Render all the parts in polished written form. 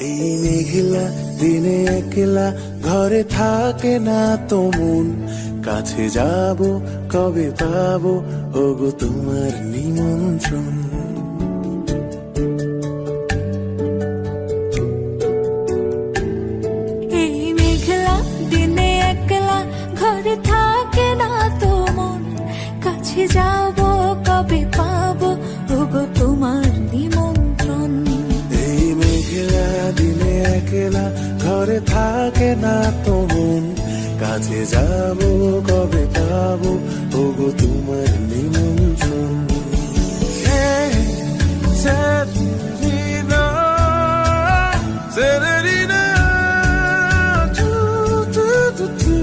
এই মেঘলা দিনে একলা ঘরে থাকে না তো মন, কাছে যাব কবে পাবো ওগো তোমার নিমন্ত্রণ। এই মেঘলা দিনে একলা ঘরে থাকে না তো মন, কাছে যাব কবে পাবো ওগো তোমার নিমন্ত্রণ। এই মেঘলা দিনে একলা ঘরে থাকে না তো মন, কাছে যাব কবে পাবো ওগো তোমার নিমন্ত্রণ। Severina, Severina, tu, tu, tu, tu.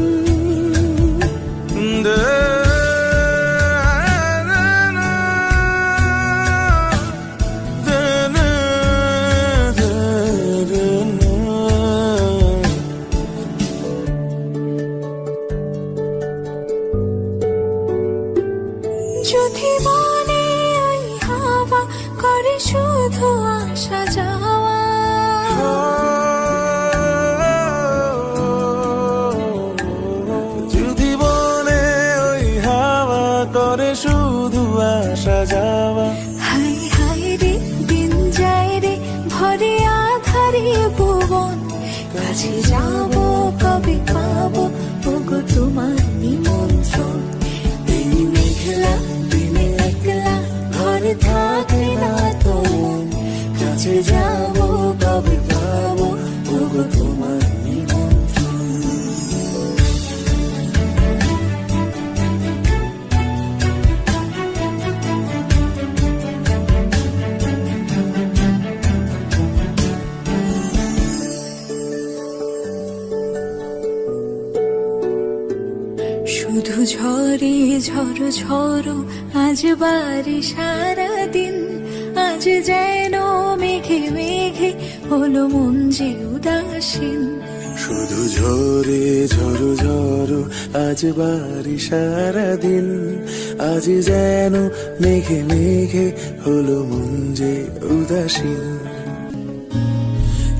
যদি মনে ওই হাওয়া করে শুধু আসা যাওয়া, যদি বলে ওই হাওয়া করে শুধু আসা যাওয়া, হাই হাই রে দিন যায় রে ভরে আধারে ভুবন, কাছে যাব কবে পাবো ওগো তোমার নিমন্ত্রণ। এই মেঘলা দিনে একলা ঘরে থাকে না তো মন, কাছে যাব কবে পাবো ওগো তোমার নিমন্ত্রণ। শুধু ঝরে ঝড়ো ঝড়ো আজ বাড়ি সারাদিন, আজ যেন মেঘে মেঘে হলো মন যে উদাসীন। শুধু ঝরে ঝড়ো ঝড়ো আজ বাড়ি সারাদিন, আজ যেন মেঘে মেঘে হলো মন যে উদাসীন।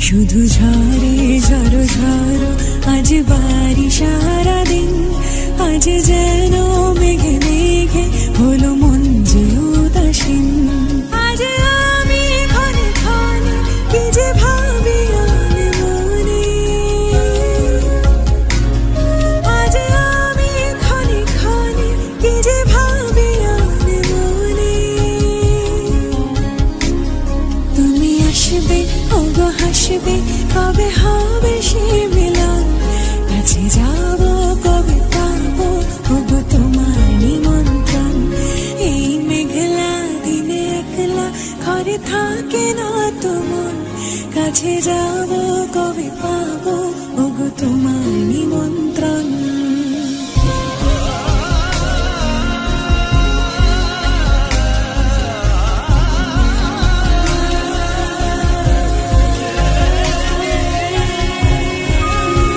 শুধু ঝরে ঝড়ো ঝড়ো আজ বাড়ি সারাদিন, আজ যেন মেঘে মেঘে হলো মন যে উদাসীন। আজ আমি ক্ষণে ক্ষণে কি যে ভাবি আনে মনে, আজ আমি ক্ষণে ক্ষণে কি যে ভাবি আনে মনে। তুমি আসবে ওগো হাসবে কবে হবে সে মিলন, কাছে যাব কবে পাবো ওগো তোমার নিমন্ত্রণ। এই মেঘলা দিনে একলা ঘরে থাকে না তো মন, কাছে যাব